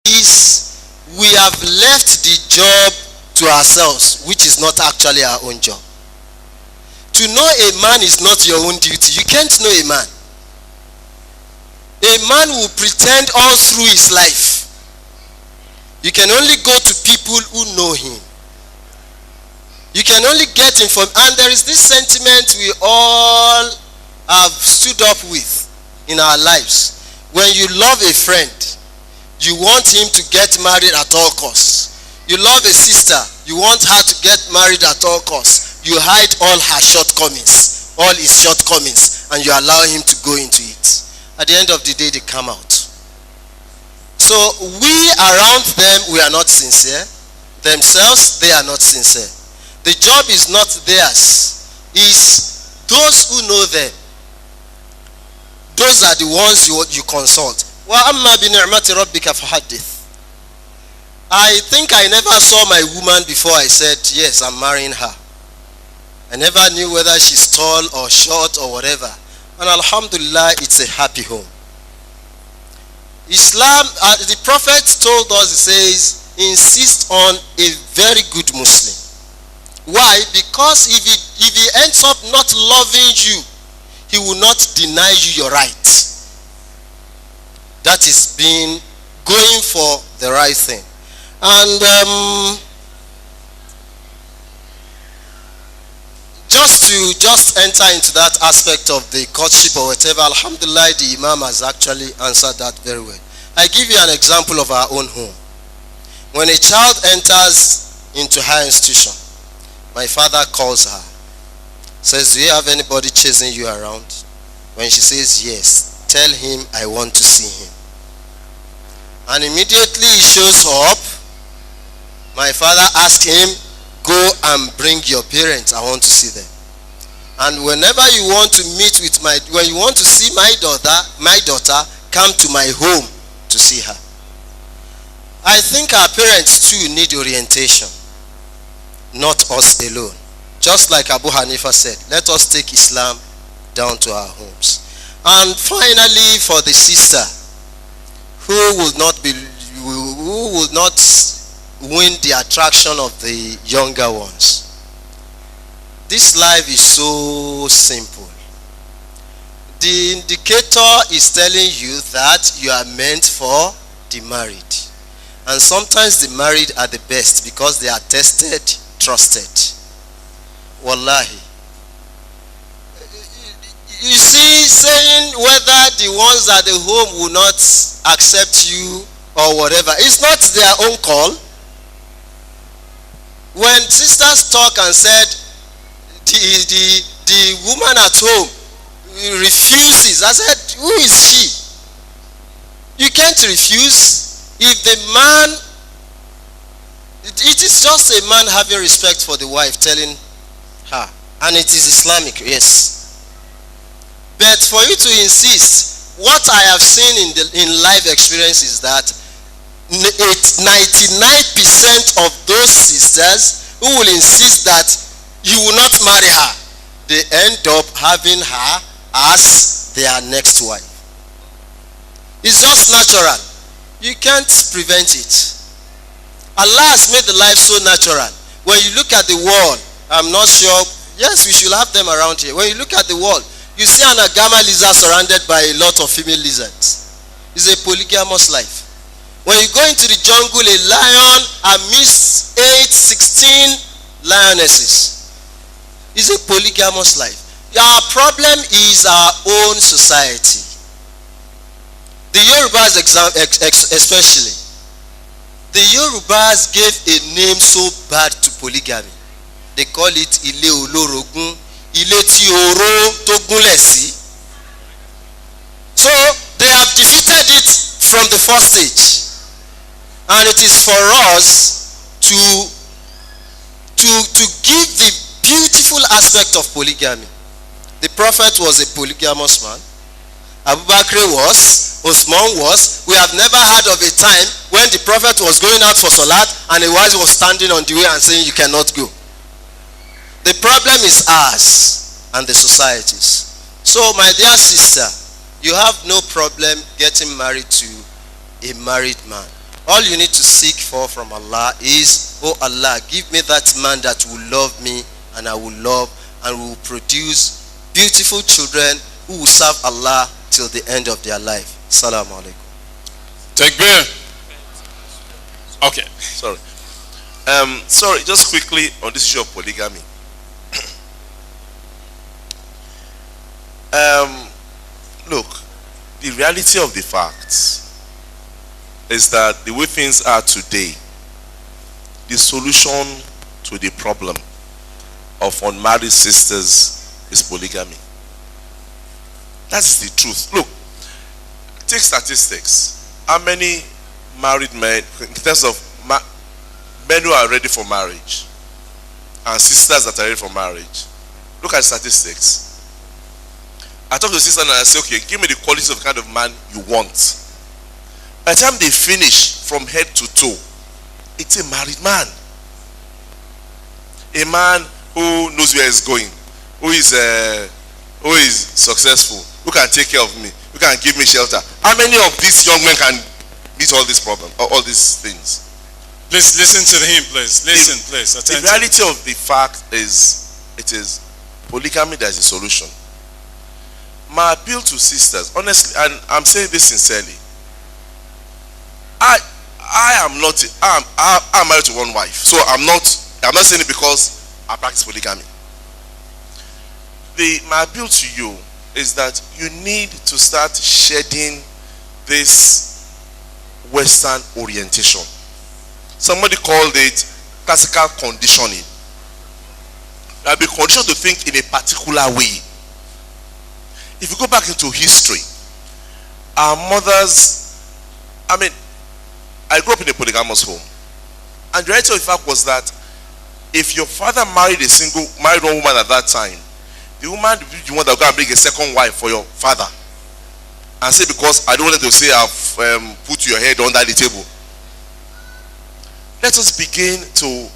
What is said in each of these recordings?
is we have left the job to ourselves, which is not actually our own job. To know a man is not your own duty. You can't know a man. A man will pretend all through his life. You can only go to people who know him. You can only get informed. And there is this sentiment we all have stood up with in our lives. When you love a friend, you want him to get married at all costs. You love a sister, you want her to get married at all costs. You hide all her shortcomings, all his shortcomings, and you allow him to go into it. At the end of the day, they come out. So we around them, we are not sincere. Themselves, they are not sincere. The job is not theirs. It's those who know them. Those are the ones you consult. وَأَمَّا بِنِعْمَةِ رَبِّكَ فَحَدِّثْ. I think I never saw my woman before I said, yes, I'm marrying her. I never knew whether she's tall or short or whatever. And alhamdulillah, it's a happy home. Islam, the Prophet told us, he says, insist on a very good Muslim. Why? Because if he ends up not loving you, he will not deny you your right. That is being going for the right thing. And just enter into that aspect of the courtship or whatever, alhamdulillah, the Imam has actually answered that very well. I give you an example of our own home. When a child enters into higher institution, my father calls her, says, do you have anybody chasing you around? When she says yes, tell him I want to see him. And immediately he shows up. My father asked him, go and bring your parents, I want to see them. And whenever you want to meet with when you want to see my daughter, come to my home to see her. I think our parents too need orientation, not us alone. Just like Abu Hanifa said, let us take Islam down to our homes. And finally, for the sister who will not win the attraction of the younger ones. This life is so simple. The indicator is telling you that you are meant for the married. And sometimes the married are the best because they are tested, trusted. Wallahi. You see, saying whether the ones at the home will not accept you or whatever, it's not their own call. When sisters talk and said the woman at home refuses, I said, who is she? You can't refuse. If the man, it is just a man having respect for the wife, telling her, and it is Islamic, yes. But for you to insist, what I have seen in life experience is that 99% of those sisters who will insist that you will not marry her, they end up having her as their next wife. It's just natural. You can't prevent it. Allah has made the life so natural. When you look at the world, I'm not sure, yes, we should have them around here. When you look at the world, you see an agama lizard surrounded by a lot of female lizards. It's a polygamous life. When you go into the jungle, a lion amidst 16 lionesses. It's a polygamous life. Our problem is our own society. The Yorubas especially. The Yorubas gave a name so bad to polygamy. They call it Ile Olorogun, Ile Ti Oro to Gunlesi. So they have defeated it from the first stage. And it is for us to give the beautiful aspect of polygamy. The Prophet was a polygamous man. Abu Bakr was, Osman was. We have never heard of a time when the Prophet was going out for Salat and a wife was standing on the way and saying you cannot go. The problem is us and the societies. So my dear sister, you have no problem getting married to a married man. All you need to seek for from Allah is, oh Allah, give me that man that will love me and I will love, and will produce beautiful children who will serve Allah till the end of their life. Assalamu alaikum. Takbir. Okay, sorry. Sorry, just quickly on this issue of polygamy. Look, the reality of the facts is that the way things are today, the solution to the problem of unmarried sisters is polygamy. That's the truth. Look, take statistics. How many married men, in terms of men who are ready for marriage and sisters that are ready for marriage? Look at statistics. I talk to the sister and I say, okay, give me the quality of the kind of man you want. By the time they finish from head to toe, it's a married man. A man who knows where he's going, who is successful, who can take care of me, who can give me shelter. How many of these young men can meet all these problems, all these things? Please listen to him, please. Listen, please. The reality of the fact is, it is polygamy that is the solution. My appeal to sisters, honestly, and I'm saying this sincerely, I'm married to one wife, so I'm not saying it because I practice polygamy. My appeal to you is that you need to start shedding this Western orientation. Somebody called it classical conditioning. You have been conditioned to think in a particular way. If you go back into history, our mothers, I grew up in a polygamous home. And the reality of the fact was that if your father married one woman at that time, the woman would be the one that would go and bring a second wife for your father. And say, because I don't want them to say I've put your head under the table. Let us begin to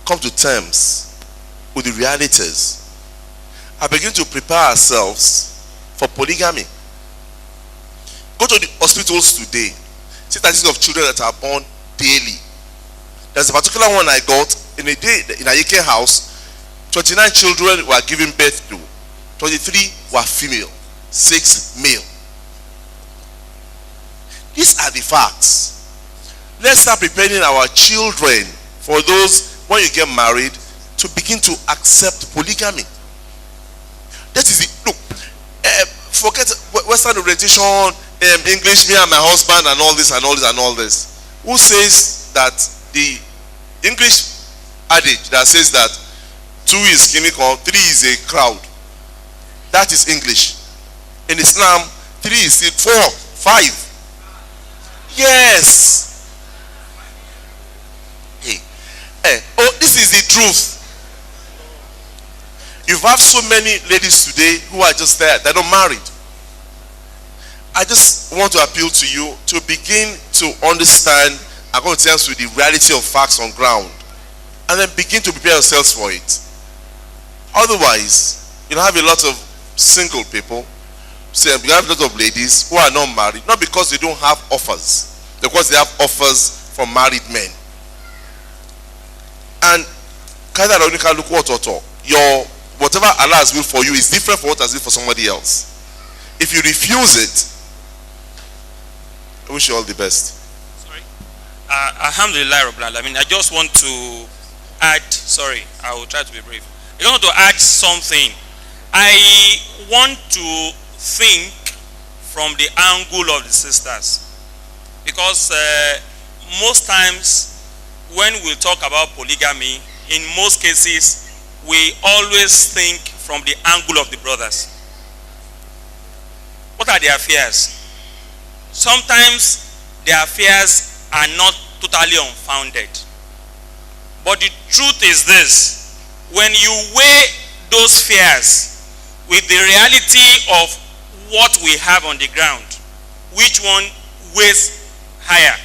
come to terms with the realities. I begin to prepare ourselves for polygamy. Go to the hospitals today. See statistics of children that are born daily. There's a particular one I got in a day in a UK house. 29 children were given birth to. 23 were female. 6 male. These are the facts. Let's start preparing our children for those, when you get married, to begin to accept polygamy. That is it. Look, forget Western orientation, English, me and my husband, and all this and all this and all this. Who says that the English adage that says that 2 is skinny corn, 3 is a crowd? That is English. In Islam, 3 is 4, 5. Yes. Oh, this is the truth. You have so many ladies today who are just there, they're not married. I just want to appeal to you to begin to understand and come to terms with the reality of facts on ground, and then begin to prepare yourselves for it. Otherwise, you'll have a lot of single people, so you have a lot of ladies who are not married, not because they don't have offers, because they have offers from married men. And your whatever Allah has willed for you is different from what has willed for somebody else. If you refuse it, I wish you all the best. Sorry. Alhamdulillah Rabbil Alamin. I just want to add, sorry, I will try to be brief. I want to add something. I want to think from the angle of the sisters. Because most times when we talk about polygamy, in most cases, we always think from the angle of the brothers. What are their fears? Sometimes their fears are not totally unfounded. But the truth is this: when you weigh those fears with the reality of what we have on the ground, which one weighs higher?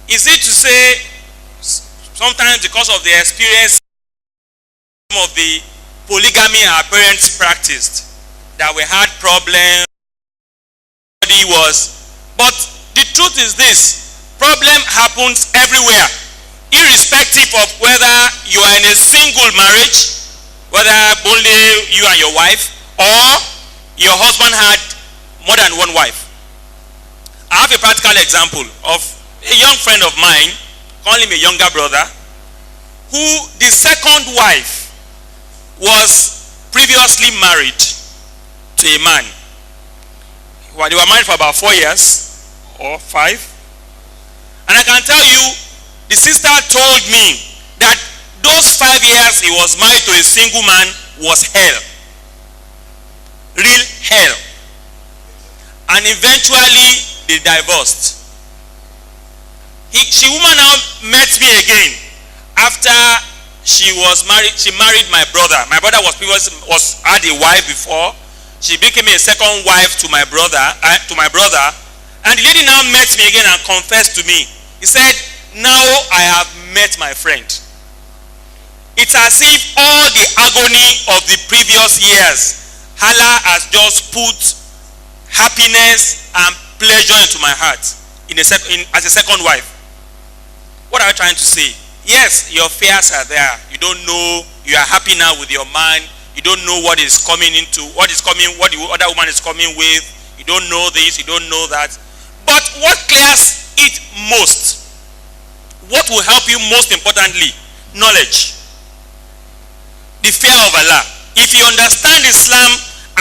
Is it to say sometimes because of the experience of the polygamy our parents practiced that we had problems? But the truth is this: problem happens everywhere, irrespective of whether you are in a single marriage, whether only you and your wife, or your husband had more than one wife. I have a practical example of a young friend of mine, call him a younger brother, who the second wife was previously married to a man. Well, they were married for about 4 years or 5. And I can tell you, the sister told me that those 5 years he was married to a single man was hell. Real hell. And eventually they divorced. She woman now met me again after she was married. She married my brother. My brother had a wife before. She became a second wife to my brother. And the lady now met me again and confessed to me. He said, now I have met my friend. It's as if all the agony of the previous years, Allah has just put happiness and pleasure into my heart as a second wife. What are you trying to say? Yes, your fears are there. You don't know. You are happy now with your man. You don't know what the other woman is coming with. You don't know this, you don't know that. But what clears it most? What will help you most importantly? Knowledge. The fear of Allah. If you understand Islam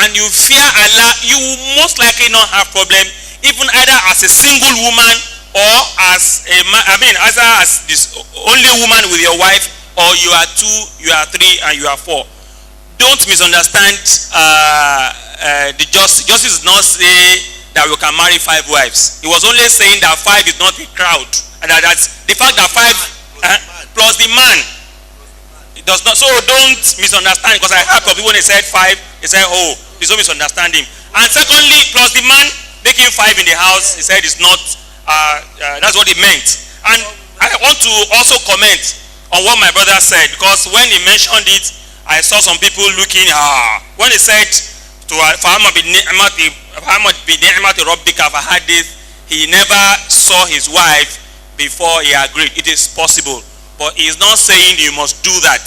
and you fear Allah, you will most likely not have problem, even either as a single woman or as either as this only woman with your wife, or you are 2, you are 3, and you are 4. Don't misunderstand the justice. Justice does not say that we can marry 5 wives. He was only saying that 5 is not a crowd, and that's the fact that 5 plus the man. It does not. So don't misunderstand, because I heard people when they said 5, they said, oh, there's no misunderstanding. And secondly, plus the man making 5 in the house, he said it's not. That's what he meant. And I want to also comment on what my brother said, because when he mentioned it, I saw some people looking. When he said to Muhammad bin Ni'mati Rabbika fahadith, he never saw his wife before he agreed. It is possible, but he is not saying you must do that,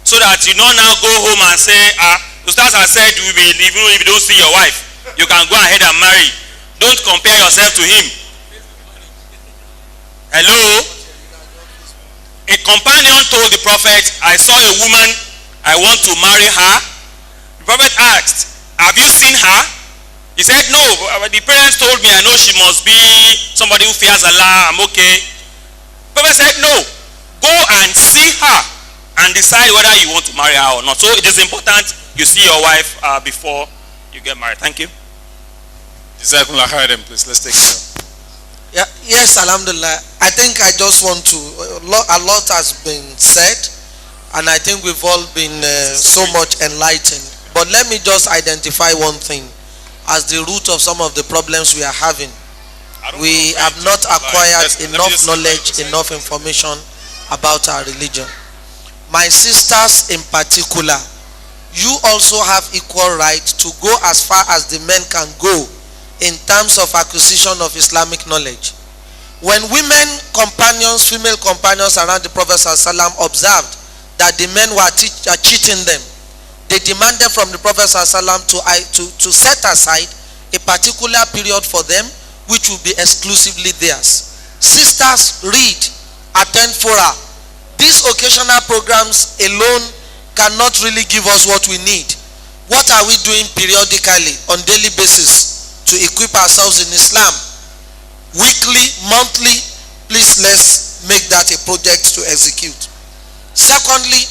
so that you don't now go home and say, Ustaz has said even if you don't see your wife, you can go ahead and marry. Don't compare yourself to him. Hello? A companion told the prophet, I saw a woman, I want to marry her. The prophet asked, have you seen her? He said, no, the parents told me I know she must be somebody who fears Allah, I'm okay. The prophet said, no, go and see her and decide whether you want to marry her or not. So it is important you see your wife before you get married. Thank you. Please, let's take it. Yeah, yes, alhamdulillah. I think I just want to, a lot has been said, and I think we've all been so much enlightened. But let me just identify one thing as the root of some of the problems we are having. We have not acquired enough knowledge, enough information about our religion. My sisters in particular, you also have equal right to go as far as the men can go in terms of acquisition of Islamic knowledge. When women companions, female companions around the Prophet ﷺ observed that the men were cheating them, they demanded from the Prophet ﷺ to set aside a particular period for them which will be exclusively theirs. Sisters, read, attend fora. These occasional programs alone cannot really give us what we need. What are we doing periodically on daily basis to equip ourselves in Islam? Weekly, monthly, please let's make that a project to execute. Secondly,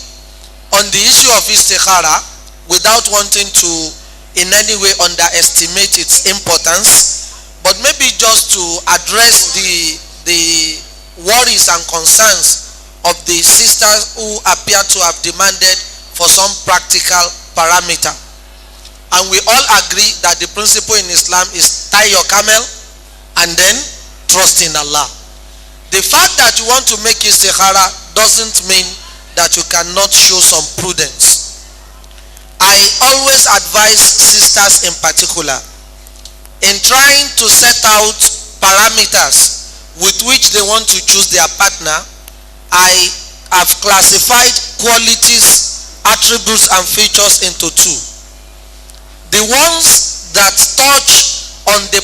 on the issue of istikhara, without wanting to in any way underestimate its importance, but maybe just to address the worries and concerns of the sisters who appear to have demanded for some practical parameter. And we all agree that the principle in Islam is tie your camel and then trust in Allah. The fact that you want to make istikhara doesn't mean that you cannot show some prudence. I always advise sisters in particular in trying to set out parameters with which they want to choose their partner, I have classified qualities, attributes, and features into two. The ones that touch on the